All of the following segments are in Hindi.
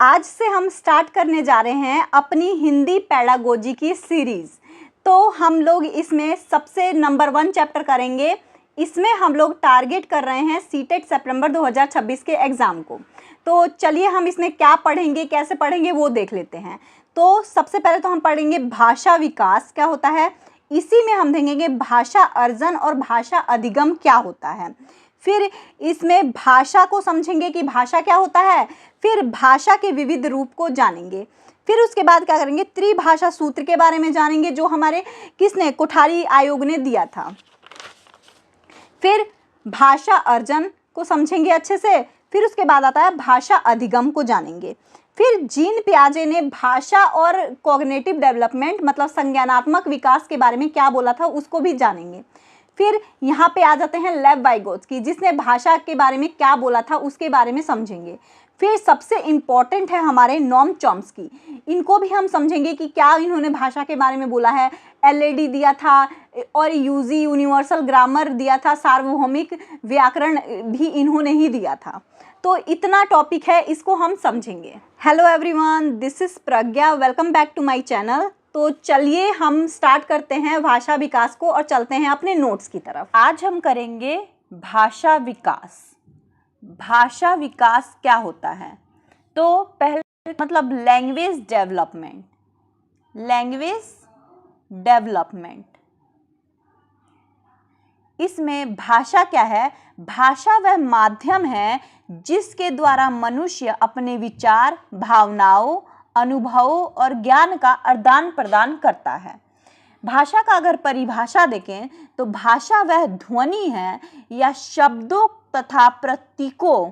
आज से हम स्टार्ट करने जा रहे हैं अपनी हिंदी पेडागोजी की सीरीज़। तो हम लोग इसमें सबसे नंबर 1 चैप्टर करेंगे। इसमें हम लोग टारगेट कर रहे हैं सीटेट सितंबर 2026 के एग्ज़ाम को। तो चलिए हम इसमें क्या पढ़ेंगे, कैसे पढ़ेंगे वो देख लेते हैं। तो सबसे पहले तो हम पढ़ेंगे भाषा विकास क्या होता है। इसी में हम देखेंगे भाषा अर्जन और भाषा अधिगम क्या होता है। फिर इसमें भाषा को समझेंगे कि भाषा क्या होता है। फिर भाषा के विविध रूप को जानेंगे। फिर उसके बाद क्या करेंगे, त्रिभाषा सूत्र के बारे में जानेंगे जो हमारे कोठारी आयोग ने दिया था। फिर भाषा अर्जन को समझेंगे अच्छे से। फिर उसके बाद आता है भाषा अधिगम को जानेंगे। फिर जीन पियाजे ने भाषा और कॉग्निटिव डेवलपमेंट मतलब संज्ञानात्मक विकास के बारे में क्या बोला था उसको भी जानेंगे। फिर यहाँ पे आ जाते हैं लेव वाइगोत्स्की जिसने भाषा के बारे में क्या बोला था उसके बारे में समझेंगे। फिर सबसे इम्पॉर्टेंट है हमारे नोम चॉम्स्की, इनको भी हम समझेंगे कि क्या इन्होंने भाषा के बारे में बोला है। एलएडी दिया था और यूजी यूनिवर्सल ग्रामर दिया था, सार्वभौमिक व्याकरण भी इन्होंने ही दिया था। तो इतना टॉपिक है, इसको हम समझेंगे। Hello everyone, this is Pragya, welcome back to my channel. तो चलिए हम स्टार्ट करते हैं भाषा विकास को और चलते हैं अपने नोट्स की तरफ। आज हम करेंगे भाषा विकास। भाषा विकास क्या होता है? तो पहले मतलब लैंग्वेज डेवलपमेंट। लैंग्वेज डेवलपमेंट, इसमें भाषा क्या है? भाषा वह माध्यम है जिसके द्वारा मनुष्य अपने विचार, भावनाओं, अनुभवों और ज्ञान का आदान प्रदान करता है। भाषा का अगर परिभाषा देखें तो भाषा वह ध्वनि है या शब्दों तथा प्रतीकों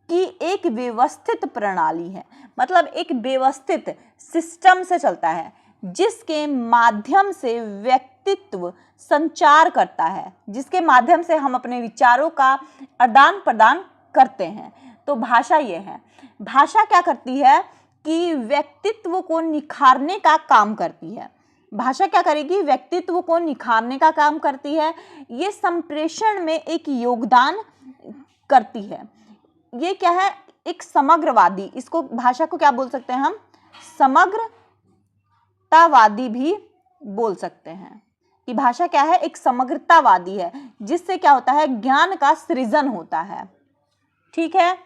की एक व्यवस्थित प्रणाली है। मतलब एक व्यवस्थित सिस्टम से चलता है जिसके माध्यम से व्यक्तित्व संचार करता है, जिसके माध्यम से हम अपने विचारों का आदान प्रदान करते हैं। तो भाषा ये है। भाषा क्या करती है कि व्यक्तित्व को निखारने का काम करती है। भाषा क्या करेगी? व्यक्तित्व को निखारने का काम करती है। ये संप्रेषण में एक योगदान करती है। ये क्या है? एक समग्रवादी, इसको भाषा को क्या बोल सकते हैं हम? समग्रतावादी भी बोल सकते हैं कि भाषा क्या है? एक समग्रतावादी है जिससे क्या होता है? ज्ञान का सृजन होता है। ठीक है,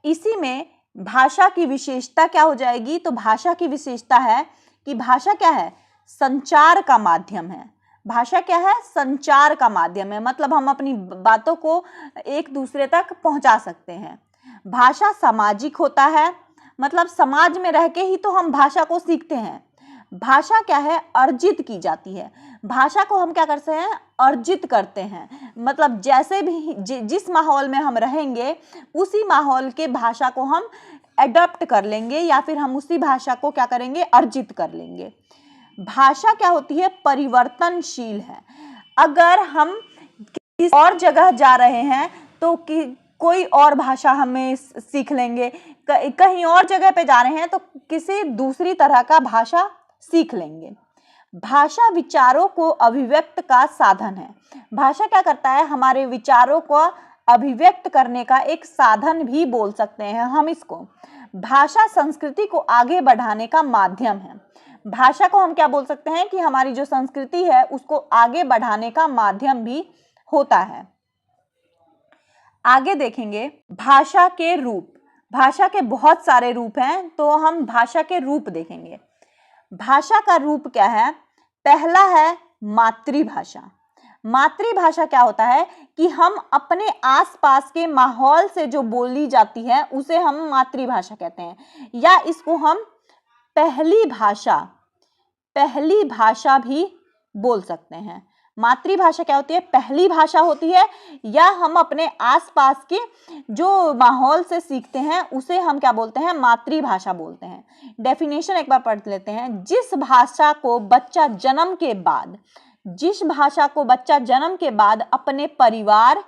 इसी में भाषा की विशेषता क्या हो जाएगी? तो भाषा की विशेषता है कि भाषा क्या है? संचार का माध्यम है। भाषा क्या है? संचार का माध्यम है। मतलब हम अपनी बातों को एक दूसरे तक पहुंचा सकते हैं। भाषा सामाजिक होता है, मतलब समाज में रह के ही तो हम भाषा को सीखते हैं। भाषा क्या है? अर्जित की जाती है। भाषा को हम क्या करते हैं? अर्जित करते हैं। मतलब जैसे भी जिस माहौल में हम रहेंगे उसी माहौल के भाषा को हम एडॉप्ट कर लेंगे या फिर हम उसी भाषा को क्या करेंगे? अर्जित कर लेंगे। भाषा क्या होती है? परिवर्तनशील है। अगर हम किसी और जगह जा रहे हैं तो कोई और भाषा हमें सीख लेंगे, कहीं और जगह पे जा रहे हैं तो किसी दूसरी तरह का भाषा सीख लेंगे। भाषा विचारों को अभिव्यक्त का साधन है। भाषा क्या करता है? हमारे विचारों को अभिव्यक्त करने का एक साधन भी बोल सकते हैं हम इसको। भाषा संस्कृति को आगे बढ़ाने का माध्यम है। भाषा को हम क्या बोल सकते हैं कि हमारी जो संस्कृति है उसको आगे बढ़ाने का माध्यम भी होता है। आगे देखेंगे भाषा के रूप। भाषा के बहुत सारे रूप हैं, तो हम भाषा के रूप देखेंगे। भाषा का रूप क्या है? पहला है मातृभाषा। मातृभाषा क्या होता है कि हम अपने आसपास के माहौल से जो बोली जाती है उसे हम मातृभाषा कहते हैं, या इसको हम पहली भाषा भी बोल सकते हैं। मातृभाषा क्या होती है? पहली भाषा होती है, या हम अपने आसपास के जो माहौल से सीखते हैं उसे हम क्या बोलते हैं? मातृभाषा बोलते हैं। डेफिनेशन एक बार पढ़ लेते हैं। जिस भाषा को बच्चा जन्म के बाद अपने परिवार,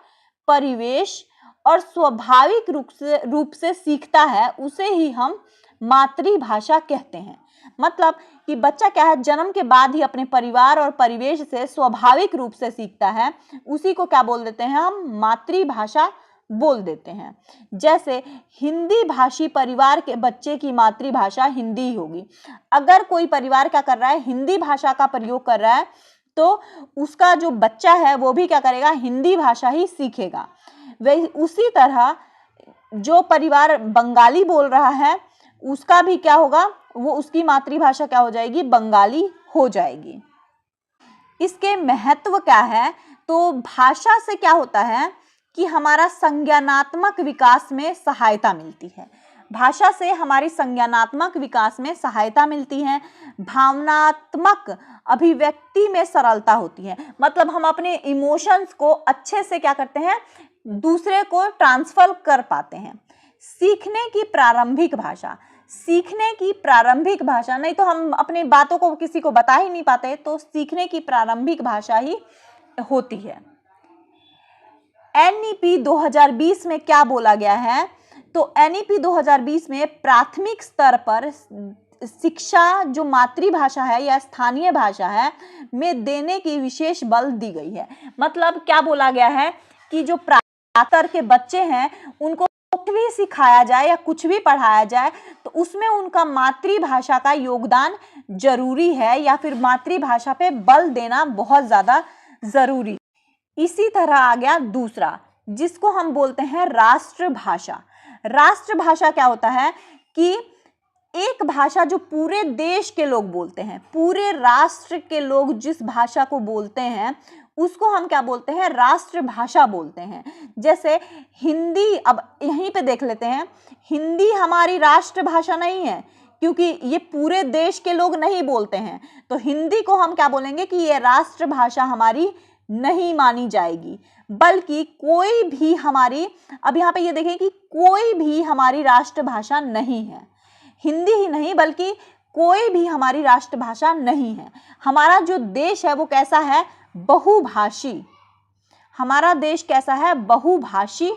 परिवेश और स्वाभाविक रूप से सीखता है उसे ही हम मातृभाषा कहते हैं। मतलब कि बच्चा क्या है? जन्म के बाद ही अपने परिवार और परिवेश से स्वाभाविक रूप से सीखता है, उसी को क्या बोल देते हैं? हम मातृभाषा बोल देते हैं। जैसे हिंदी भाषी परिवार के बच्चे की मातृभाषा हिंदी होगी। अगर कोई परिवार क्या कर रहा है, हिंदी भाषा का प्रयोग कर रहा है, तो उसका जो बच्चा है वो भी क्या करेगा, हिंदी भाषा ही सीखेगा। वही उसी तरह जो परिवार बंगाली बोल रहा है उसका भी क्या होगा, वो उसकी मातृभाषा क्या हो जाएगी, बंगाली हो जाएगी। इसके महत्व क्या है, तो भाषा से क्या होता है कि हमारा संज्ञानात्मक विकास में सहायता मिलती है। भाषा से हमारी संज्ञानात्मक विकास में सहायता मिलती है। भावनात्मक अभिव्यक्ति में सरलता होती है, मतलब हम अपने इमोशंस को अच्छे से क्या करते हैं, दूसरे को ट्रांसफर कर पाते हैं। सीखने की प्रारंभिक भाषा, सीखने की प्रारंभिक भाषा, नहीं तो हम अपनी बातों को किसी को बता ही नहीं पाते, तो सीखने की प्रारंभिक भाषा ही होती है। एनईपी 2020 में क्या बोला गया है, तो एनईपी 2020 में प्राथमिक स्तर पर शिक्षा जो मातृभाषा है या स्थानीय भाषा है में देने की विशेष बल दी गई है। मतलब क्या बोला गया है कि जो स्तर के बच्चे हैं उनको कुछ भी सिखाया जाए या कुछ भी पढ़ाया जाए तो उसमें उनका मातृभाषा का योगदान जरूरी है, या फिर मातृभाषा पे बल देना बहुत ज्यादा जरूरी। इसी तरह आ गया दूसरा, जिसको हम बोलते हैं राष्ट्रभाषा। राष्ट्रभाषा क्या होता है कि एक भाषा जो पूरे देश के लोग बोलते हैं, पूरे राष्ट्र के लोग जिस भाषा को बोलते हैं उसको हम क्या बोलते हैं, राष्ट्रभाषा बोलते हैं। जैसे हिंदी, अब यहीं पे देख लेते हैं, हिंदी हमारी राष्ट्रभाषा नहीं है क्योंकि ये पूरे देश के लोग नहीं बोलते हैं, तो हिंदी को हम क्या बोलेंगे कि ये राष्ट्रभाषा हमारी नहीं मानी जाएगी, बल्कि कोई भी हमारी, अब यहाँ पे ये देखें कि कोई भी हमारी राष्ट्रभाषा नहीं है, हिंदी ही नहीं बल्कि कोई भी हमारी राष्ट्रभाषा नहीं है। हमारा जो देश है वो कैसा है, बहुभाषी। हमारा देश कैसा है, बहुभाषी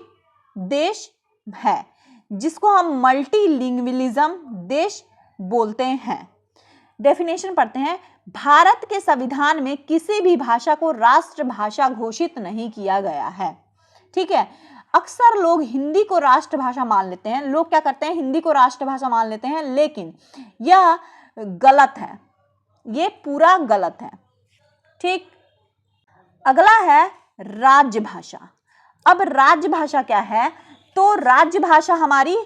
देश है, जिसको हम मल्टीलिंग्विलिज्म देश बोलते हैं। डेफिनेशन पढ़ते हैं। भारत के संविधान में किसी भी भाषा को राष्ट्रभाषा घोषित नहीं किया गया है। ठीक है, अक्सर लोग हिंदी को राष्ट्रभाषा मान लेते हैं, लोग क्या करते हैं, हिंदी को राष्ट्रभाषा मान लेते हैं, लेकिन यह गलत है, ये पूरा गलत है। ठीक, अगला है राजभाषा। अब राजभाषा क्या है, तो राजभाषा हमारी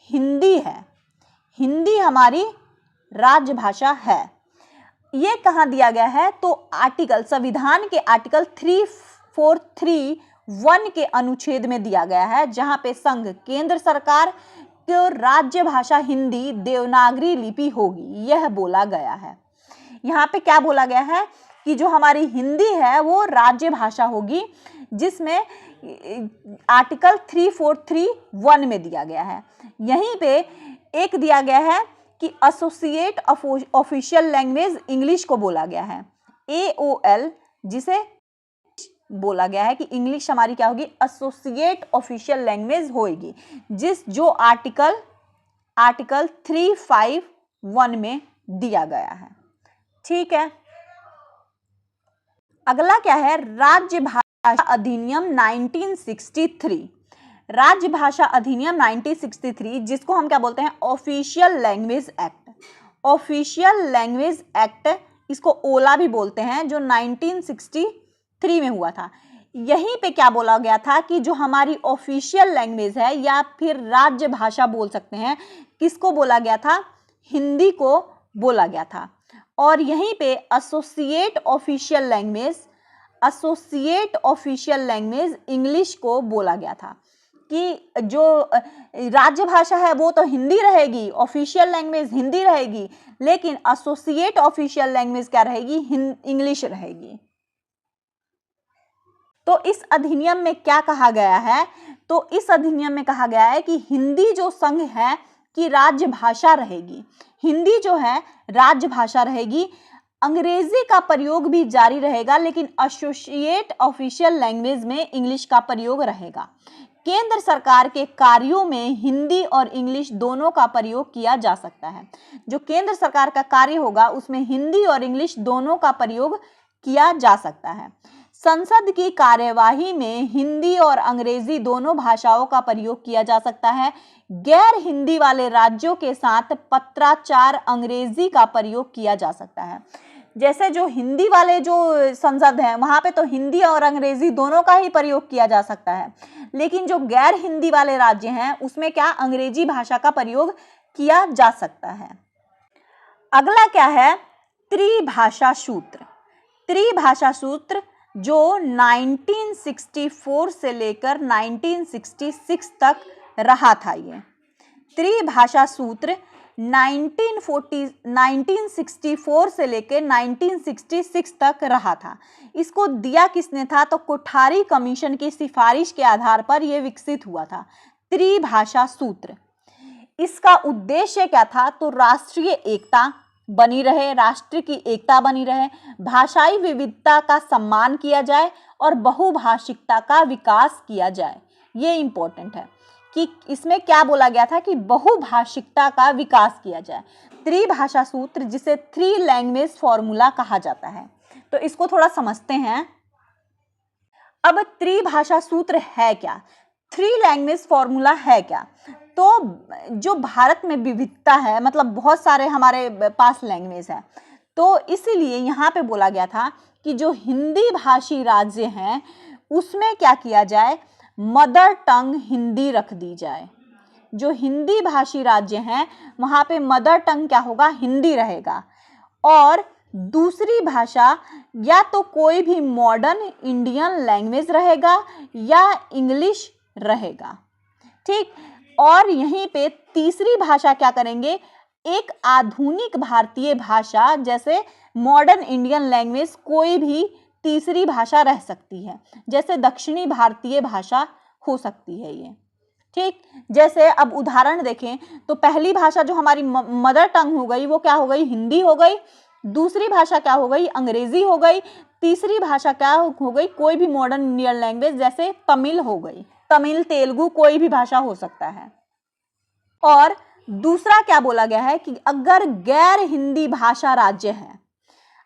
हिंदी है, हिंदी हमारी राजभाषा है। ये कहाँ दिया गया है, तो आर्टिकल, संविधान के आर्टिकल 3431 के अनुच्छेद में दिया गया है, जहां पे संघ केंद्र सरकार को राज्य भाषा हिंदी देवनागरी लिपि होगी, यह बोला गया है। यहाँ पे क्या बोला गया है कि जो हमारी हिंदी है वो राज्य भाषा होगी, जिसमें आर्टिकल 3431 में दिया गया है। यहीं पे एक दिया गया है कि एसोसिएट ऑफिशियल लैंग्वेज इंग्लिश को बोला गया है, AOL, जिसे बोला गया है कि इंग्लिश हमारी क्या होगी, एसोसिएट ऑफिशियल लैंग्वेज होगी, जो आर्टिकल 351 में दिया गया है। ठीक है, अगला क्या है, राज्य भाषा अधिनियम 1963। राज्य भाषा अधिनियम 1963, जिसको हम क्या बोलते हैं, official language act. Official language act, इसको ओला भी बोलते हैं, जो 1963 में हुआ था। यहीं पे क्या बोला गया था कि जो हमारी ऑफिशियल लैंग्वेज है या फिर राज्य भाषा बोल सकते हैं, किसको बोला गया था, हिंदी को बोला गया था। और यहीं पे एसोसिएट ऑफिशियल लैंग्वेज इंग्लिश को बोला गया था कि जो राज्य भाषा है वो तो हिंदी रहेगी, ऑफिशियल लैंग्वेज हिंदी रहेगी, लेकिन एसोसिएट ऑफिशियल लैंग्वेज क्या रहेगी, इंग्लिश रहेगी। तो इस अधिनियम में क्या कहा गया है, तो इस अधिनियम में कहा गया है कि हिंदी जो संघ है कि राज्य भाषा रहेगी, हिंदी जो है राज्य भाषा रहेगी, अंग्रेजी का प्रयोग भी जारी रहेगा, लेकिन एसोसिएट ऑफिशियल लैंग्वेज में इंग्लिश का प्रयोग रहेगा। केंद्र सरकार के कार्यों में हिंदी और इंग्लिश दोनों का प्रयोग किया जा सकता है। जो केंद्र सरकार का कार्य होगा उसमें हिंदी और इंग्लिश दोनों का प्रयोग किया जा सकता है। संसद की कार्यवाही में हिंदी और अंग्रेजी दोनों भाषाओं का प्रयोग किया जा सकता है। गैर हिंदी वाले राज्यों के साथ पत्राचार अंग्रेजी का प्रयोग किया जा सकता है। जैसे जो हिंदी वाले जो संसद हैं वहां पे तो हिंदी और अंग्रेजी दोनों का ही प्रयोग किया जा सकता है, लेकिन जो गैर हिंदी वाले राज्य हैं उसमें क्या अंग्रेजी भाषा का प्रयोग किया जा सकता है। अगला क्या है, त्रिभाषा सूत्र। त्रिभाषा सूत्र जो 1964 से लेकर 1966 तक रहा था। ये त्रिभाषा सूत्र 1964 से लेकर 1966 तक रहा था। इसको दिया किसने था, तो कोठारी कमीशन की सिफारिश के आधार पर यह विकसित हुआ था त्रिभाषा सूत्र। इसका उद्देश्य क्या था, तो राष्ट्रीय एकता बनी रहे, राष्ट्र की एकता बनी रहे, भाषाई विविधता का सम्मान किया जाए और बहुभाषिकता का विकास किया जाए। ये इंपॉर्टेंट है कि इसमें क्या बोला गया था कि बहुभाषिकता का विकास किया जाए। त्रिभाषा सूत्र जिसे थ्री लैंग्वेज फॉर्मूला कहा जाता है, तो इसको थोड़ा समझते हैं। अब त्रिभाषा सूत्र है क्या, थ्री लैंग्वेज फॉर्मूला है क्या, तो जो भारत में विविधता है, मतलब बहुत सारे हमारे पास लैंग्वेज है, तो इसीलिए यहाँ पे बोला गया था कि जो हिंदी भाषी राज्य हैं उसमें क्या किया जाए, मदर टंग हिंदी रख दी जाए। जो हिंदी भाषी राज्य हैं वहाँ पे मदर टंग क्या होगा, हिंदी रहेगा, और दूसरी भाषा या तो कोई भी मॉडर्न इंडियन लैंग्वेज रहेगा या इंग्लिश रहेगा, ठीक। और यहीं पे तीसरी भाषा क्या करेंगे, एक आधुनिक भारतीय भाषा जैसे मॉडर्न इंडियन लैंग्वेज कोई भी तीसरी भाषा रह सकती है, जैसे दक्षिणी भारतीय भाषा हो सकती है ये, ठीक। जैसे अब उदाहरण देखें तो पहली भाषा जो हमारी मदर टंग हो गई वो क्या हो गई, हिंदी हो गई। दूसरी भाषा क्या हो गई, अंग्रेजी हो गई। तीसरी भाषा क्या हो गई, कोई भी मॉडर्न इंडियन लैंग्वेज जैसे तमिल हो गई, तमिल तेलुगु कोई भी भाषा हो सकता है। और दूसरा क्या बोला गया है कि अगर गैर हिंदी भाषा राज्य है,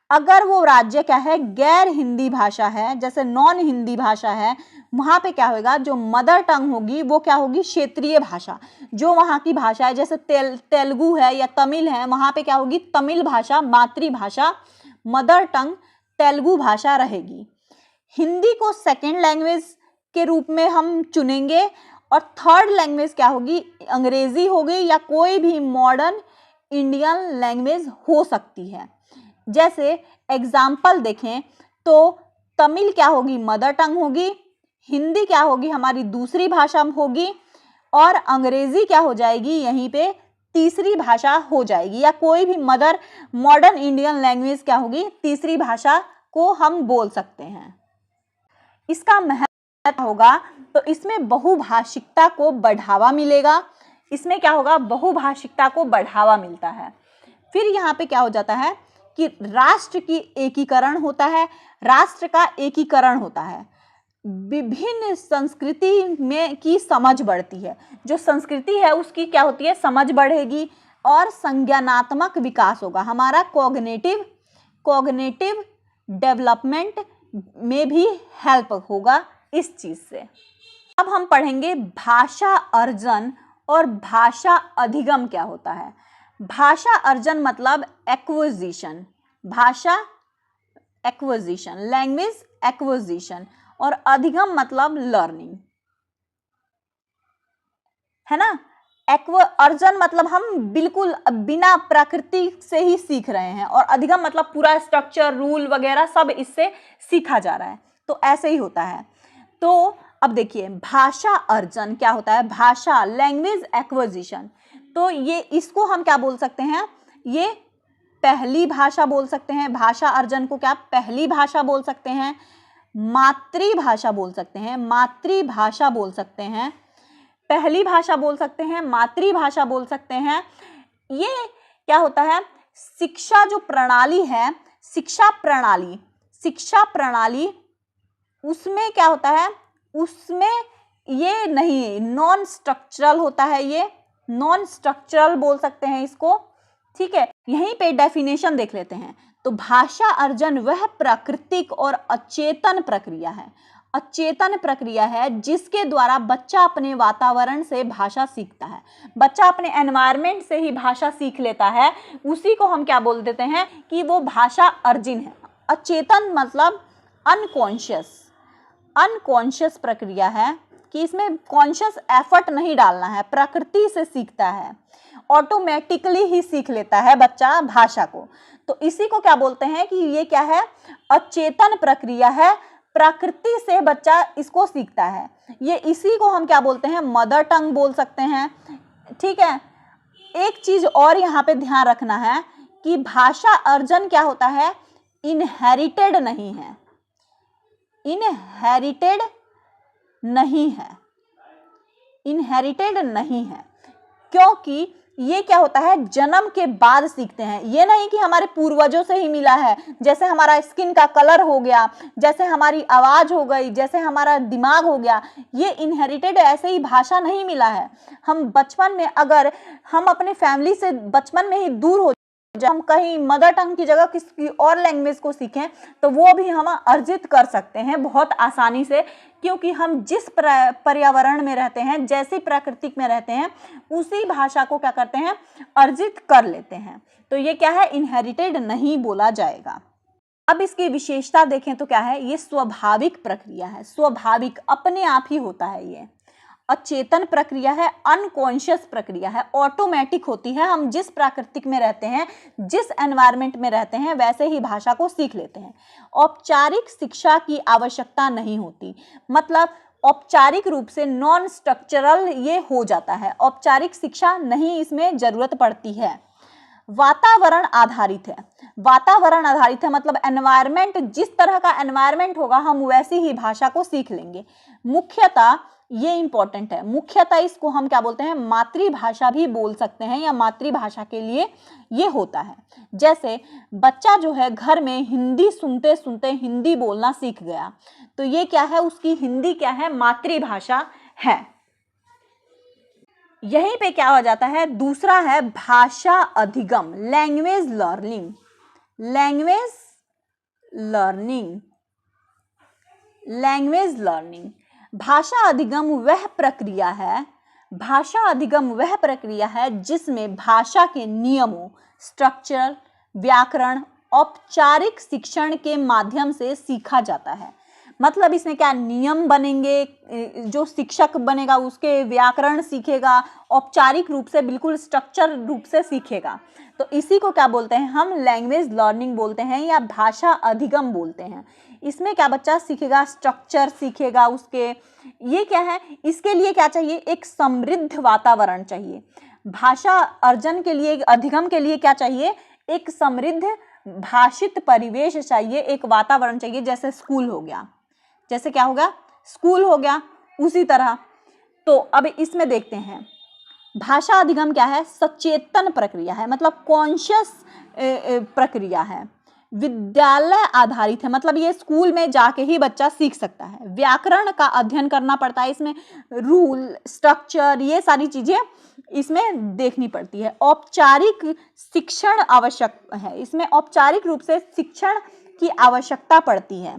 अगर वो राज्य क्या है, गैर हिंदी भाषा है, जैसे नॉन हिंदी भाषा है, वहां पे क्या होगा, जो मदर टंग होगी वो क्या होगी, क्षेत्रीय भाषा। जो वहां की भाषा है जैसे तेलुगु है या तमिल है, वहां पे क्या होगी, तमिल भाषा मातृभाषा, मदर टंग तेलुगु भाषा रहेगी। हिंदी को सेकेंड लैंग्वेज के रूप में हम चुनेंगे और थर्ड लैंग्वेज क्या होगी, अंग्रेजी होगी या कोई भी मॉडर्न इंडियन लैंग्वेज हो सकती है। जैसे एग्जाम्पल देखें तो तमिल क्या होगी, मदर टंग होगी, हिंदी क्या होगी, हमारी दूसरी भाषा होगी, और अंग्रेजी क्या हो जाएगी, यहीं पे तीसरी भाषा हो जाएगी, या कोई भी मॉडर्न इंडियन लैंग्वेज क्या होगी, तीसरी भाषा को हम बोल सकते हैं। इसका महत्व होगा तो इसमें बहुभाषिकता को बढ़ावा मिलेगा। इसमें क्या होगा, बहुभाषिकता को बढ़ावा मिलता है। फिर यहाँ पे क्या हो जाता है कि राष्ट्र की एकीकरण होता है, राष्ट्र का एकीकरण होता है, विभिन्न संस्कृति में की समझ बढ़ती है। जो संस्कृति है उसकी क्या होती है, समझ बढ़ेगी, और संज्ञानात्मक विकास होगा, हमारा कॉग्निटिव डेवलपमेंट में भी हेल्प होगा इस चीज से। अब हम पढ़ेंगे भाषा अर्जन और भाषा अधिगम क्या होता है। भाषा अर्जन मतलब एक्विजिशन, भाषा एक्विजिशन, लैंग्वेज एक्विजिशन, और अधिगम मतलब लर्निंग, है ना। अर्जन मतलब हम बिल्कुल बिना प्रकृति से ही सीख रहे हैं, और अधिगम मतलब पूरा स्ट्रक्चर, रूल वगैरह सब इससे सीखा जा रहा है, तो ऐसे ही होता है। तो अब देखिए भाषा अर्जन क्या होता है, भाषा लैंग्वेज एक्विजिशन, तो ये इसको हम क्या बोल सकते हैं, ये पहली भाषा बोल सकते हैं। भाषा अर्जन को क्या पहली भाषा बोल सकते हैं, मातृभाषा बोल सकते हैं, मातृभाषा बोल सकते हैं, पहली भाषा बोल सकते हैं, मातृभाषा बोल सकते हैं। ये क्या होता है, शिक्षा जो प्रणाली है, शिक्षा प्रणाली उसमें क्या होता है, उसमें ये नहीं नॉन स्ट्रक्चरल होता है, ये नॉन स्ट्रक्चरल बोल सकते हैं इसको, ठीक है। यहीं पे डेफिनेशन देख लेते हैं। तो भाषा अर्जन वह प्राकृतिक और अचेतन प्रक्रिया है, अचेतन प्रक्रिया है जिसके द्वारा बच्चा अपने वातावरण से भाषा सीखता है। बच्चा अपने एनवायरनमेंट से ही भाषा सीख लेता है, उसी को हम क्या बोल देते हैं कि वो भाषा अर्जिन है। अचेतन मतलब अनकॉन्शियस, अनकॉन्शियस प्रक्रिया है कि इसमें कॉन्शियस एफर्ट नहीं डालना है, प्रकृति से सीखता है, ऑटोमेटिकली ही सीख लेता है बच्चा भाषा को। तो इसी को क्या बोलते हैं कि ये क्या है, अचेतन प्रक्रिया है, प्रकृति से बच्चा इसको सीखता है। ये इसी को हम क्या बोलते हैं, मदर टंग बोल सकते हैं। ठीक है, एक चीज और यहाँ पे ध्यान रखना है कि भाषा अर्जन क्या होता है, इनहेरिटेड नहीं है, इनहेरिटेड नहीं है, इनहेरिटेड नहीं है, क्योंकि ये क्या होता है, जन्म के बाद सीखते हैं। ये नहीं कि हमारे पूर्वजों से ही मिला है, जैसे हमारा स्किन का कलर हो गया, जैसे हमारी आवाज हो गई, जैसे हमारा दिमाग हो गया, ये इनहेरिटेड ऐसे ही भाषा नहीं मिला है। हम बचपन में अगर हम अपने फैमिली से बचपन में ही दूर हो, जब हम कहीं मदर टंग की जगह किसी और लैंग्वेज को सीखें तो वो भी हम अर्जित कर सकते हैं बहुत आसानी से, क्योंकि हम जिस पर्यावरण में रहते हैं, जैसी प्राकृतिक में रहते हैं, उसी भाषा को क्या करते हैं, अर्जित कर लेते हैं। तो ये क्या है, इनहेरिटेड नहीं बोला जाएगा। अब इसकी विशेषता देखें तो क्या है, ये स्वाभाविक प्रक्रिया है, स्वाभाविक अपने आप ही होता है। ये अचेतन प्रक्रिया है, अनकॉन्शियस प्रक्रिया है, ऑटोमेटिक होती है। हम जिस प्राकृतिक में रहते हैं, जिस एनवायरनमेंट में रहते हैं, वैसे ही भाषा को सीख लेते हैं। औपचारिक शिक्षा की आवश्यकता नहीं होती, मतलब औपचारिक रूप से नॉन स्ट्रक्चरल ये हो जाता है, औपचारिक शिक्षा नहीं इसमें जरूरत पड़ती है। वातावरण आधारित है, वातावरण आधारित है मतलब एनवायरनमेंट, जिस तरह का एनवायरनमेंट होगा हम वैसी ही भाषा को सीख लेंगे। मुख्यतः ये इंपॉर्टेंट है, मुख्यतः इसको हम क्या बोलते हैं, मातृभाषा भी बोल सकते हैं, या मातृभाषा के लिए ये होता है। जैसे बच्चा जो है घर में हिंदी सुनते सुनते हिंदी बोलना सीख गया, तो ये क्या है, उसकी हिंदी क्या है, मातृभाषा है। यहीं पे क्या हो जाता है, दूसरा है भाषा अधिगम, language learning, language learning, language learning. भाषा अधिगम वह प्रक्रिया है, भाषा अधिगम वह प्रक्रिया है जिसमें भाषा के नियमों, स्ट्रक्चर, व्याकरण, औपचारिक शिक्षण के माध्यम से सीखा जाता है। मतलब इसमें क्या नियम बनेंगे, जो शिक्षक बनेगा उसके व्याकरण सीखेगा, औपचारिक रूप से बिल्कुल स्ट्रक्चर रूप से सीखेगा। तो इसी को क्या बोलते हैं, हम लैंग्वेज लर्निंग बोलते हैं या भाषा अधिगम बोलते हैं। इसमें क्या बच्चा सीखेगा, स्ट्रक्चर सीखेगा उसके। ये क्या है, इसके लिए क्या चाहिए, एक समृद्ध वातावरण चाहिए। भाषा अर्जन के लिए, अधिगम के लिए क्या चाहिए, एक समृद्ध भाषित परिवेश चाहिए, एक वातावरण चाहिए। जैसे स्कूल हो गया, जैसे क्या होगा, स्कूल हो गया, उसी तरह। तो अब इसमें देखते हैं, भाषा अधिगम क्या है, सचेतन प्रक्रिया है, मतलब कॉन्शियस प्रक्रिया है। विद्यालय आधारित है, मतलब ये स्कूल में जाके ही बच्चा सीख सकता है। व्याकरण का अध्ययन करना पड़ता है, इसमें रूल, स्ट्रक्चर, ये सारी चीजें इसमें देखनी पड़ती है। औपचारिक शिक्षण आवश्यक है, इसमें औपचारिक रूप से शिक्षण की आवश्यकता पड़ती है।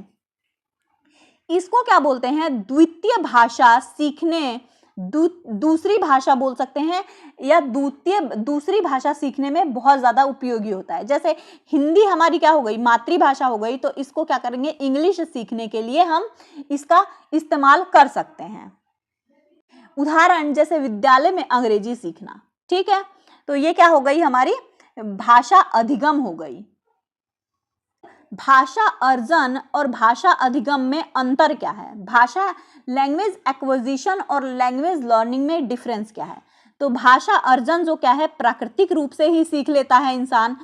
इसको क्या बोलते हैं, द्वितीय भाषा सीखने, दूसरी भाषा बोल सकते हैं, या दूसरी भाषा सीखने में बहुत ज्यादा उपयोगी होता है। जैसे हिंदी हमारी क्या हो गई, मातृभाषा हो गई, तो इसको क्या करेंगे, इंग्लिश सीखने के लिए हम इसका इस्तेमाल कर सकते हैं। उदाहरण जैसे विद्यालय में अंग्रेजी सीखना, ठीक है, तो ये क्या हो गई, हमारी भाषा अधिगम हो गई। भाषा अर्जन और भाषा अधिगम में अंतर क्या है, भाषा लैंग्वेज एक्विजिशन और लैंग्वेज लर्निंग में डिफरेंस क्या है। तो भाषा अर्जन जो क्या है, प्राकृतिक रूप से ही सीख लेता है इंसान।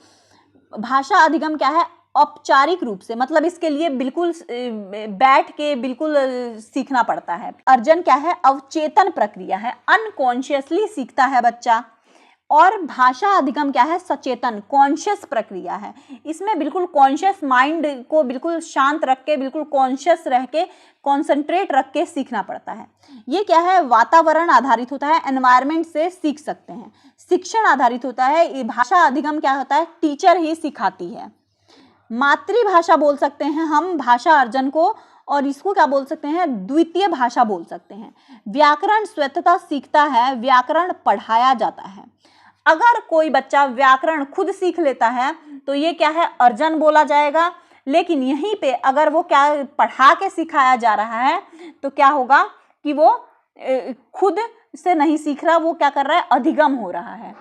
भाषा अधिगम क्या है, औपचारिक रूप से, मतलब इसके लिए बिल्कुल बैठ के बिल्कुल सीखना पड़ता है। अर्जन क्या है, अवचेतन प्रक्रिया है, अनकॉन्शियसली सीखता है बच्चा। और भाषा अधिगम क्या है, सचेतन, कॉन्शियस प्रक्रिया है। इसमें बिल्कुल कॉन्शियस माइंड को बिल्कुल शांत रख के, बिल्कुल कॉन्शियस रह के, कॉन्सेंट्रेट रख के सीखना पड़ता है। ये क्या है, वातावरण आधारित होता है, एनवायरनमेंट से सीख सकते हैं। शिक्षण आधारित होता है। ये भाषा अधिगम क्या होता है, टीचर ही सिखाती है। मातृभाषा बोल सकते हैं हम भाषा अर्जन को, और इसको क्या बोल सकते हैं, द्वितीय भाषा बोल सकते हैं। व्याकरण स्वतः सीखता है, व्याकरण पढ़ाया जाता है। अगर कोई बच्चा व्याकरण खुद सीख लेता है तो ये क्या है, अर्जन बोला जाएगा। लेकिन यहीं पे अगर वो क्या पढ़ा के सिखाया जा रहा है तो क्या होगा कि वो खुद से नहीं सीख रहा, वो क्या कर रहा है, अधिगम हो रहा है।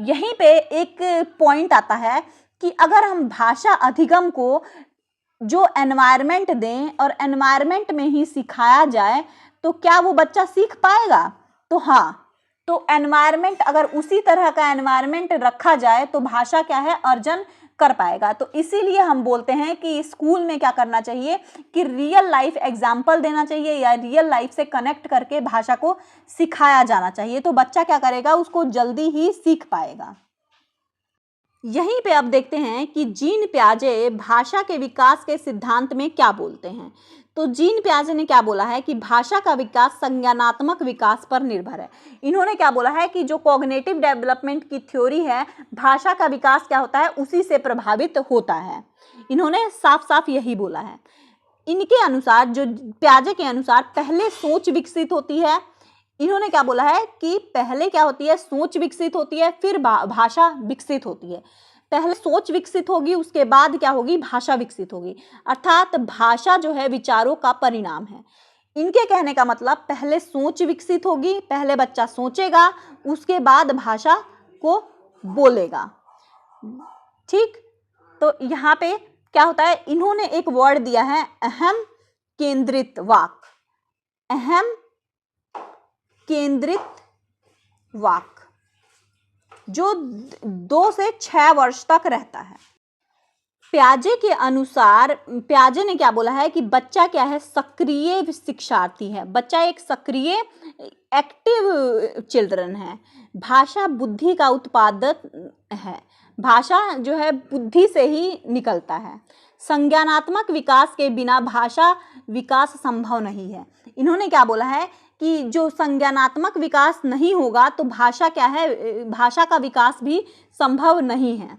यहीं पे एक पॉइंट आता है कि अगर हम भाषा अधिगम को जो एनवायरनमेंट दें और एनवायरनमेंट में ही सिखाया जाए तो क्या वो बच्चा सीख पाएगा? तो हाँ, तो एनवायरनमेंट अगर उसी तरह का एनवायरनमेंट रखा जाए तो भाषा क्या है, अर्जन कर पाएगा। तो इसीलिए हम बोलते हैं कि स्कूल में क्या करना चाहिए कि रियल लाइफ एग्जाम्पल देना चाहिए या रियल लाइफ से कनेक्ट करके भाषा को सिखाया जाना चाहिए, तो बच्चा क्या करेगा, उसको जल्दी ही सीख पाएगा। यहीं पे अब देखते हैं कि जीन पियाजे भाषा के विकास के सिद्धांत में क्या बोलते हैं। तो जीन पियाजे ने क्या बोला है कि भाषा का विकास संज्ञानात्मक विकास पर निर्भर है। इन्होंने क्या बोला है कि जो कॉग्निटिव डेवलपमेंट की थ्योरी है, भाषा का विकास क्या होता है, उसी से प्रभावित होता है। इन्होंने साफ साफ यही बोला है। इनके अनुसार, जो पियाजे के अनुसार, पहले सोच विकसित होती है। इन्होंने क्या बोला है कि पहले क्या होती है, सोच विकसित होती है, फिर भाषा विकसित होती है। पहले सोच विकसित होगी, उसके बाद क्या होगी, भाषा विकसित होगी। अर्थात भाषा जो है विचारों का परिणाम है। इनके कहने का मतलब पहले सोच विकसित होगी, पहले बच्चा सोचेगा, उसके बाद भाषा को बोलेगा। ठीक, तो यहाँ पे क्या होता है, इन्होंने एक वर्ड दिया है, अहम केंद्रित वाक। अहम केंद्रित वाक जो 2 से 6 वर्ष तक रहता है। पियाजे के अनुसार, पियाजे ने क्या बोला है कि बच्चा क्या है, सक्रिय शिक्षार्थी है। बच्चा एक सक्रिय एक्टिव चिल्ड्रन है। भाषा बुद्धि का उत्पादन है। भाषा जो है बुद्धि से ही निकलता है। संज्ञानात्मक विकास के बिना भाषा विकास संभव नहीं है। इन्होंने क्या बोला है कि जो संज्ञानात्मक विकास नहीं होगा तो भाषा क्या है, भाषा का विकास भी संभव नहीं है।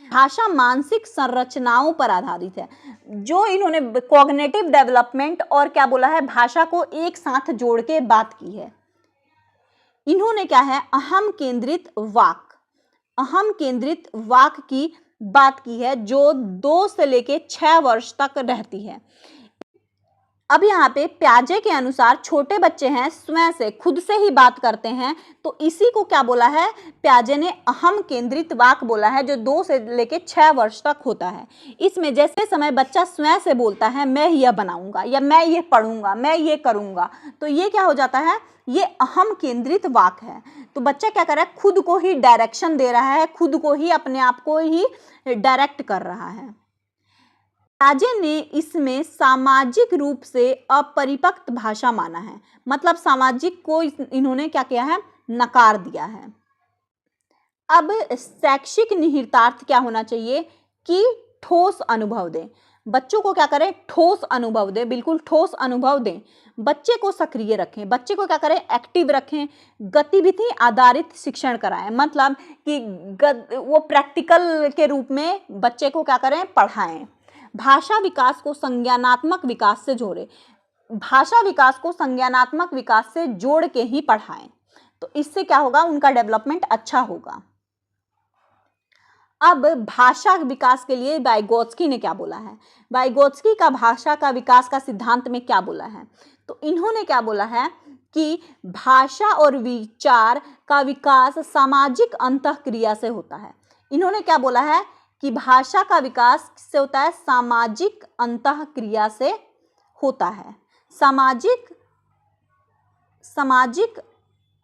भाषा मानसिक संरचनाओं पर आधारित है। जो इन्होंने कॉग्निटिव डेवलपमेंट और क्या बोला है, भाषा को एक साथ जोड़ के बात की है। इन्होंने क्या है, अहम केंद्रित वाक, अहम केंद्रित वाक की बात की है, जो 2 से लेके 6 वर्ष तक रहती है। अब यहाँ पे पियाजे के अनुसार छोटे बच्चे हैं, स्वयं से खुद से ही बात करते हैं, तो इसी को क्या बोला है, पियाजे ने अहम केंद्रित वाक बोला है, जो 2 से लेके 6 वर्ष तक होता है। इसमें जैसे समय बच्चा स्वयं से बोलता है, मैं यह बनाऊंगा या मैं ये पढ़ूंगा, मैं ये करूंगा, तो ये क्या हो जाता है, ये अहम केंद्रित वाक है। तो बच्चा क्या कर रहा है, खुद को ही डायरेक्शन दे रहा है, खुद को ही, अपने आप को ही डायरेक्ट कर रहा है। पियाजे ने इसमें सामाजिक रूप से अपरिपक्व भाषा माना है। मतलब सामाजिक को इन्होंने क्या किया है, नकार दिया है। अब शैक्षिक निहितार्थ क्या होना चाहिए कि ठोस अनुभव दें। बच्चों को क्या करें, ठोस अनुभव दें, बिल्कुल ठोस अनुभव दें। बच्चे को सक्रिय रखें, बच्चे को क्या करें, एक्टिव रखें। गतिविधि आधारित शिक्षण कराएं, मतलब कि वो प्रैक्टिकल के रूप में बच्चे को क्या करें, पढ़ाएं। भाषा विकास को संज्ञानात्मक विकास से जोड़े, भाषा विकास को संज्ञानात्मक विकास से जोड़ के ही पढ़ाएं, तो इससे क्या होगा, उनका डेवलपमेंट अच्छा होगा। अब भाषा विकास के लिए वाइगोत्स्की ने क्या बोला है, वाइगोत्स्की का भाषा का विकास का सिद्धांत में क्या बोला है, तो इन्होंने क्या बोला है कि भाषा और विचार का विकास सामाजिक अंतःक्रिया से होता है। इन्होंने क्या बोला है कि भाषा का विकास से होता है, सामाजिक अंतःक्रिया से होता है। सामाजिक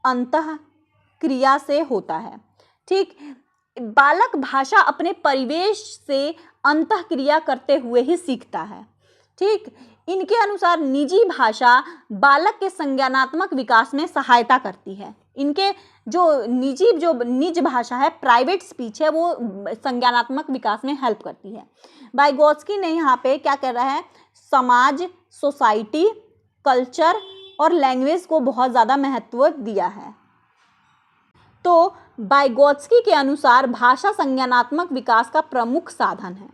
अंतःक्रिया से होता है। ठीक, बालक भाषा अपने परिवेश से अंतःक्रिया करते हुए ही सीखता है। ठीक, इनके अनुसार निजी भाषा बालक के संज्ञानात्मक विकास में सहायता करती है। इनके जो निज भाषा है, प्राइवेट स्पीच है, वो संज्ञानात्मक विकास में हेल्प करती है। वाइगोत्स्की ने यहाँ पे क्या कर रहा है, समाज, सोसाइटी, कल्चर और लैंग्वेज को बहुत ज़्यादा महत्व दिया है। तो वाइगोत्स्की के अनुसार भाषा संज्ञानात्मक विकास का प्रमुख साधन है।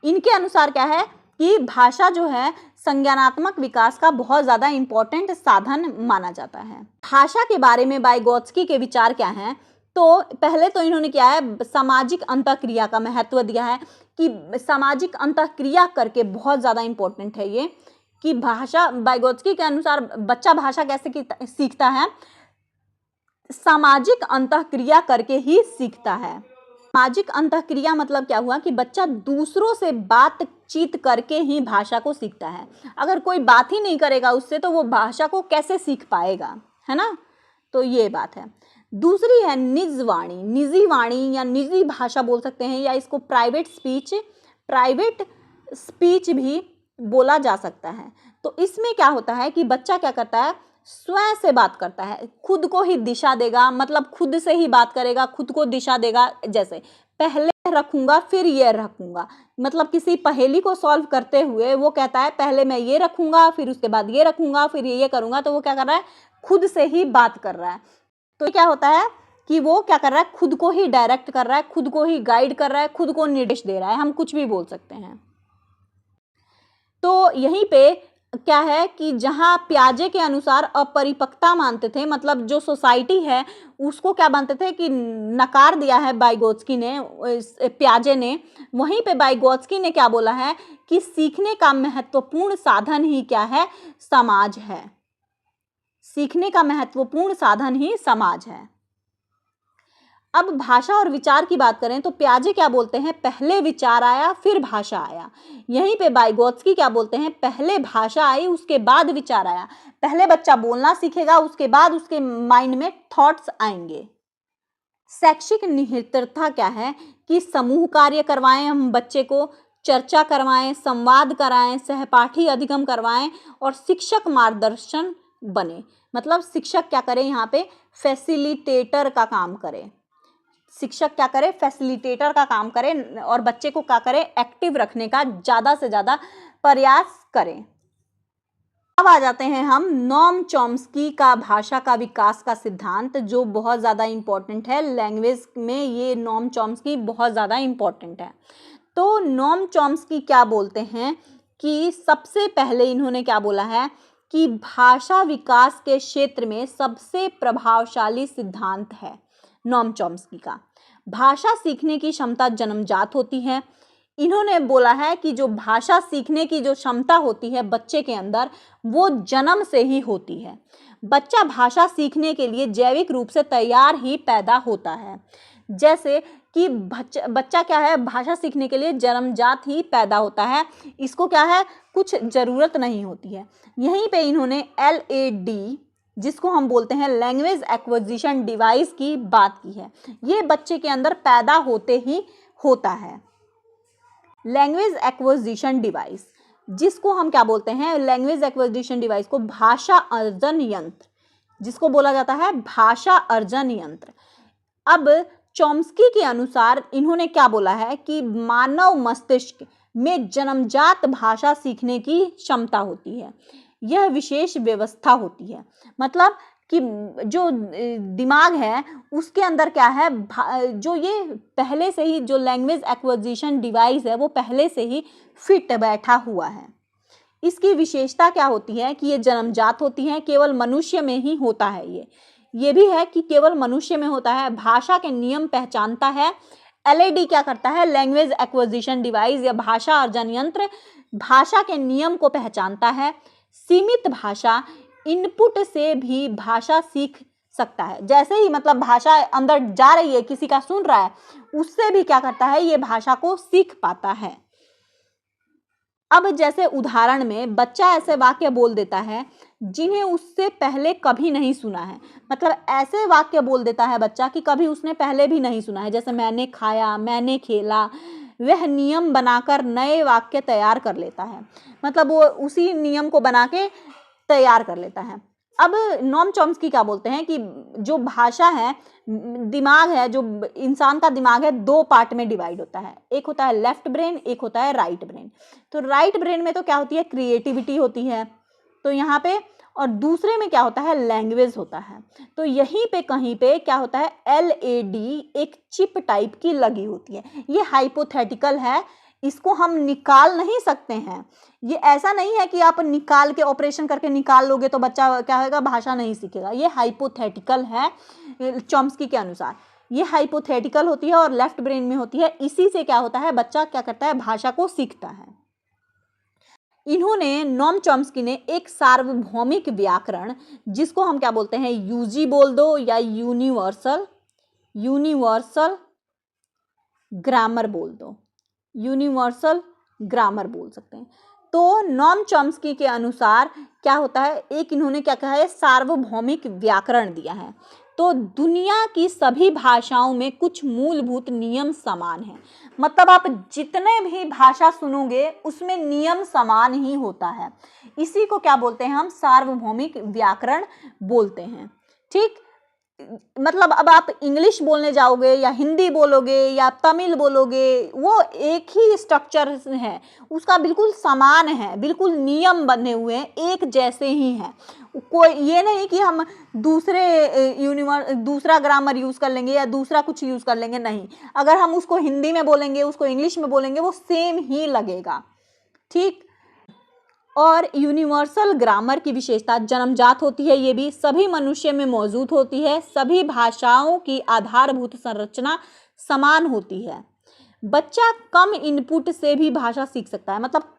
इनके अनुसार क्या है कि भाषा जो है संज्ञानात्मक विकास का बहुत ज़्यादा इम्पोर्टेंट साधन माना जाता है। भाषा के बारे में वाइगोत्स्की के विचार क्या हैं? तो पहले तो इन्होंने क्या है, सामाजिक अंतःक्रिया का महत्व दिया है कि सामाजिक अंतःक्रिया करके बहुत ज़्यादा इम्पोर्टेंट है ये, कि भाषा, वाइगोत्स्की के अनुसार बच्चा भाषा कैसे सीखता है? सामाजिक अंतःक्रिया करके ही सीखता है। सामाजिक अंतःक्रिया मतलब क्या हुआ कि बच्चा दूसरों से बातचीत करके ही भाषा को सीखता है। अगर कोई बात ही नहीं करेगा उससे तो वो भाषा को कैसे सीख पाएगा, है ना? तो ये बात है। दूसरी है निज वाणी, निजी वाणी या निजी भाषा बोल सकते हैं, या इसको प्राइवेट स्पीच भी बोला जा सकता है। तो इसमें क्या होता है कि बच्चा क्या करता है, स्वयं से बात करता है, खुद को ही दिशा देगा, मतलब खुद से ही बात करेगा, खुद को दिशा देगा। जैसे पहले रखूंगा फिर ये रखूंगा, मतलब किसी पहेली को सॉल्व करते हुए वो कहता है पहले मैं ये रखूंगा फिर उसके बाद ये रखूंगा फिर ये करूंगा। तो वो क्या कर रहा है, खुद से ही बात कर रहा है। तो क्या होता है कि वो क्या कर रहा है, खुद को ही डायरेक्ट कर रहा है, खुद को ही गाइड कर रहा है, खुद को निर्देश दे रहा है। हम कुछ भी बोल सकते हैं। तो यहीं पे क्या है कि जहाँ पियाजे के अनुसार अपरिपक्वता मानते थे, मतलब जो सोसाइटी है उसको क्या मानते थे कि नकार दिया है वाइगोत्स्की ने, पियाजे ने, वहीं पे वाइगोत्स्की ने क्या बोला है कि सीखने का महत्वपूर्ण साधन ही क्या है, समाज है। सीखने का महत्वपूर्ण साधन ही समाज है। अब भाषा और विचार की बात करें तो पियाजे क्या बोलते हैं, पहले विचार आया फिर भाषा आया। यहीं पे वाइगोत्स्की क्या बोलते हैं, पहले भाषा आई उसके बाद विचार आया। पहले बच्चा बोलना सीखेगा उसके बाद उसके माइंड में थॉट्स आएंगे। शैक्षिक निहितता क्या है कि समूह कार्य करवाएं, हम बच्चे को चर्चा करवाएं, संवाद कराएं, सहपाठी अधिगम करवाएं और शिक्षक मार्गदर्शन बने। मतलब शिक्षक क्या करे, यहाँ पे फैसिलिटेटर का काम करे। शिक्षक क्या करे, फैसिलिटेटर का काम करे और बच्चे को क्या करे, एक्टिव रखने का ज़्यादा से ज़्यादा प्रयास करें। अब आ जाते हैं हम नोम चॉम्स्की का भाषा का विकास का सिद्धांत, जो बहुत ज़्यादा इम्पोर्टेंट है लैंग्वेज में। ये नोम चॉम्स्की बहुत ज़्यादा इम्पोर्टेंट है। तो नोम चॉम्स्की क्या बोलते हैं कि सबसे पहले इन्होंने क्या बोला है कि भाषा विकास के क्षेत्र में सबसे प्रभावशाली सिद्धांत है नोम चॉम्स्की का। भाषा सीखने की क्षमता जन्मजात होती है। इन्होंने बोला है कि जो भाषा सीखने की जो क्षमता होती है बच्चे के अंदर, वो जन्म से ही होती है। बच्चा भाषा सीखने के लिए जैविक रूप से तैयार ही पैदा होता है। जैसे कि बच्चा क्या है, भाषा सीखने के लिए जन्मजात ही पैदा होता है, इसको क्या है, कुछ ज़रूरत नहीं होती है। यहीं पे इन्होंने LAD, जिसको हम बोलते हैं लैंग्वेज एक्विजिशन डिवाइस, की बात की है। ये बच्चे के अंदर पैदा होते ही होता है। लैंग्वेज एक्विजिशन डिवाइस, जिसको हम क्या बोलते हैं, लैंग्वेज एक्विजिशन डिवाइस को भाषा अर्जन यंत्र, जिसको बोला जाता है भाषा अर्जन यंत्र। अब चॉम्स्की के अनुसार इन्होंने क्या बोला है कि मानव मस्तिष्क में जन्मजात भाषा सीखने की क्षमता होती है। यह विशेष व्यवस्था होती है, मतलब कि जो दिमाग है उसके अंदर क्या है, जो ये पहले से ही जो लैंग्वेज एक्विजिशन डिवाइस है वो पहले से ही फिट बैठा हुआ है। इसकी विशेषता क्या होती है कि ये जन्मजात होती है, केवल मनुष्य में ही होता है। ये भी है कि केवल मनुष्य में होता है। भाषा के नियम पहचानता है। LAD क्या करता है, लैंग्वेज एक्विजिशन डिवाइस या भाषा अर्जन यंत्र भाषा के नियम को पहचानता है। सीमित भाषा इनपुट से भी भाषा सीख सकता है। जैसे ही मतलब भाषा अंदर जा रही है, किसी का सुन रहा है, उससे भी क्या करता है, ये भाषा को सीख पाता है। अब जैसे उदाहरण में बच्चा ऐसे वाक्य बोल देता है जिन्हें उससे पहले कभी नहीं सुना है। मतलब ऐसे वाक्य बोल देता है बच्चा कि कभी उसने पहले भी नहीं सुना है। जैसे मैंने खाया, मैंने खेला, वह नियम बनाकर नए वाक्य तैयार कर लेता है। मतलब वो उसी नियम को बना के तैयार कर लेता है। अब नोम चॉम्स्की क्या बोलते हैं कि जो भाषा है, दिमाग है, जो इंसान का दिमाग है, 2 पार्ट में डिवाइड होता है। एक होता है लेफ्ट ब्रेन, एक होता है राइट ब्रेन। तो राइट ब्रेन में तो क्या होती है, क्रिएटिविटी होती है, तो यहाँ पे, और दूसरे में क्या होता है, लैंग्वेज होता है। तो यहीं पे कहीं पे क्या होता है, LAD एक चिप टाइप की लगी होती है। ये हाइपोथेटिकल है, इसको हम निकाल नहीं सकते हैं। ये ऐसा नहीं है कि आप निकाल के ऑपरेशन करके निकाल लोगे तो बच्चा क्या होगा, भाषा नहीं सीखेगा। ये हाइपोथेटिकल है चॉम्स्की के अनुसार, ये हाइपोथेटिकल होती है और लेफ्ट ब्रेन में होती है। इसी से क्या होता है, बच्चा क्या करता है, भाषा को सीखता है। इन्होंने नोम चॉम्स्की ने एक सार्वभौमिक व्याकरण, जिसको हम क्या बोलते हैं, यूजी बोल दो या यूनिवर्सल ग्रामर बोल दो, यूनिवर्सल ग्रामर बोल सकते हैं। तो नोम चॉम्स्की के अनुसार क्या होता है, एक इन्होंने क्या कहा है, सार्वभौमिक व्याकरण दिया है। तो दुनिया की सभी भाषाओं में कुछ मूलभूत नियम समान हैं। मतलब आप जितने भी भाषा सुनोगे उसमें नियम समान ही होता है। इसी को क्या बोलते हैं हम, सार्वभौमिक व्याकरण बोलते हैं। ठीक, मतलब अब आप इंग्लिश बोलने जाओगे या हिंदी बोलोगे या तमिल बोलोगे, वो एक ही स्ट्रक्चर है, उसका बिल्कुल समान है, बिल्कुल नियम बने हुए हैं, एक जैसे ही हैं। कोई ये नहीं कि हम दूसरा ग्रामर यूज़ कर लेंगे या दूसरा कुछ यूज़ कर लेंगे, नहीं। अगर हम उसको हिंदी में बोलेंगे, उसको इंग्लिश में बोलेंगे, वो सेम ही लगेगा। ठीक, और यूनिवर्सल ग्रामर की विशेषता जन्मजात होती है, ये भी सभी मनुष्य में मौजूद होती है। सभी भाषाओं की आधारभूत संरचना समान होती है। बच्चा कम इनपुट से भी भाषा सीख सकता है। मतलब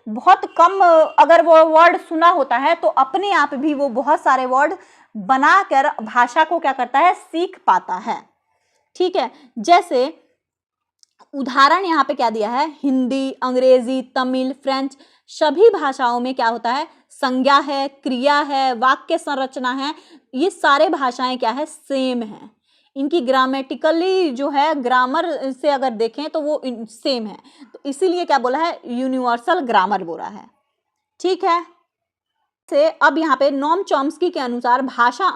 बहुत कम अगर वो वर्ड सुना होता है तो अपने आप भी वो बहुत सारे वर्ड बनाकर भाषा को क्या करता है, सीख पाता है। ठीक है, जैसे उदाहरण यहाँ पे क्या दिया है, हिंदी, अंग्रेजी, तमिल, फ्रेंच, सभी भाषाओं में क्या होता है, संज्ञा है, क्रिया है, वाक्य संरचना है, ये सारे भाषाएं क्या है, सेम है। इनकी ग्रामेटिकली जो है, ग्रामर से अगर देखें तो वो सेम है। तो इसीलिए क्या बोला है, यूनिवर्सल ग्रामर बोला है। ठीक है, से अब यहाँ पे नोम चॉम्स्की के अनुसार भाषा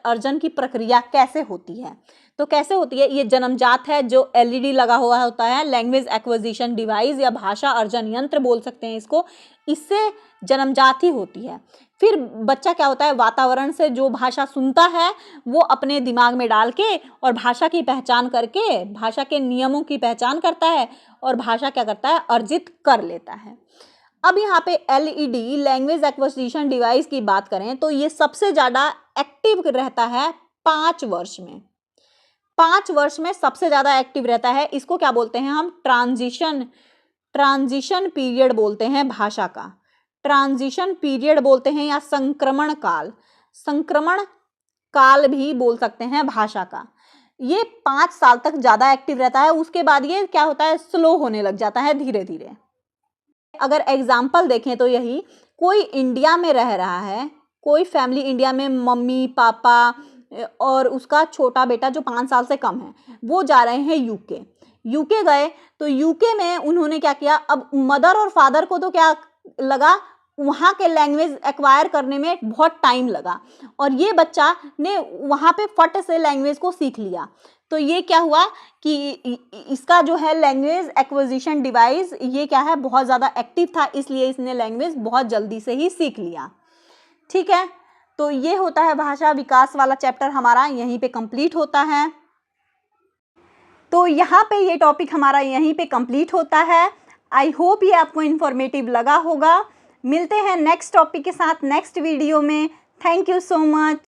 अर्जन की प्रक्रिया कैसे होती है। तो कैसे होती है, ये जन्मजात है, जो एलईडी लगा हुआ होता है, लैंग्वेज एक्विजिशन डिवाइस या भाषा अर्जन यंत्र बोल सकते हैं इसको, इससे जन्मजात ही होती है। फिर बच्चा क्या होता है, वातावरण से जो भाषा सुनता है वो अपने दिमाग में डाल के और भाषा की पहचान करके, भाषा के नियमों की पहचान करता है और भाषा क्या करता है, अर्जित कर लेता है। अब यहाँ पे एलईडी लैंग्वेज एक्विजिशन डिवाइस की बात करें तो ये सबसे ज़्यादा एक्टिव रहता है 5 वर्ष में। 5 वर्ष में सबसे ज़्यादा एक्टिव रहता है। इसको क्या बोलते हैं हम, ट्रांजिशन पीरियड बोलते हैं भाषा का, ट्रांजिशन पीरियड बोलते हैं या संक्रमण काल भी बोल सकते हैं भाषा का। ये 5 साल तक ज़्यादा एक्टिव रहता है, उसके बाद ये क्या होता है, स्लो होने लग जाता है धीरे धीरे। अगर एग्जाम्पल देखें तो यही, कोई इंडिया में रह रहा है, कोई फैमिली इंडिया में, मम्मी पापा और उसका छोटा बेटा जो 5 साल से कम है, वो जा रहे हैं यूके गए, तो यूके में उन्होंने क्या किया, अब मदर और फादर को तो क्या लगा, वहाँ के लैंग्वेज एक्वायर करने में बहुत टाइम लगा और ये बच्चा ने वहाँ पे फट से लैंग्वेज को सीख लिया। तो ये क्या हुआ कि इसका जो है लैंग्वेज एक्विजिशन डिवाइस, ये क्या है, बहुत ज़्यादा एक्टिव था, इसलिए इसने लैंग्वेज बहुत जल्दी से ही सीख लिया। ठीक है, तो ये होता है भाषा विकास वाला चैप्टर हमारा यहीं पे कंप्लीट होता है। तो यहाँ पे ये टॉपिक हमारा यहीं पे कंप्लीट होता है। आई होप ये आपको इन्फॉर्मेटिव लगा होगा। मिलते हैं नेक्स्ट टॉपिक के साथ नेक्स्ट वीडियो में। Thank you so much.